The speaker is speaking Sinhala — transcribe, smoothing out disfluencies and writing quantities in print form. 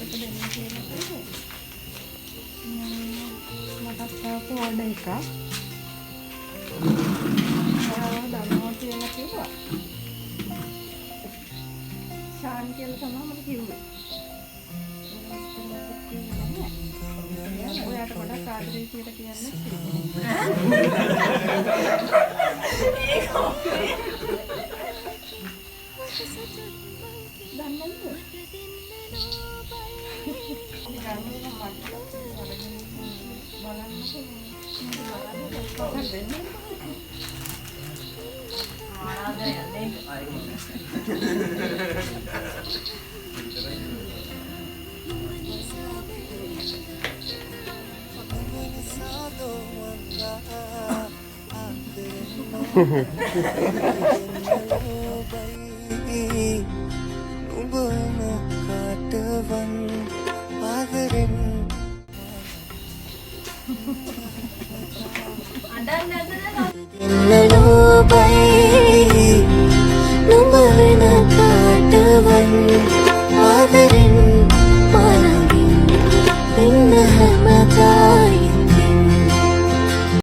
එක දෙන්න කියලා කිව්වේ. මටත් ආපු ඕඩර් එකක්. දන්නවා කියලා කිව්වා. ශාන් කියලා තමයි මට කිව්වේ. ඔයාට ගොඩක් ආදරේ කියලා කියන්නේ. Hello, bye.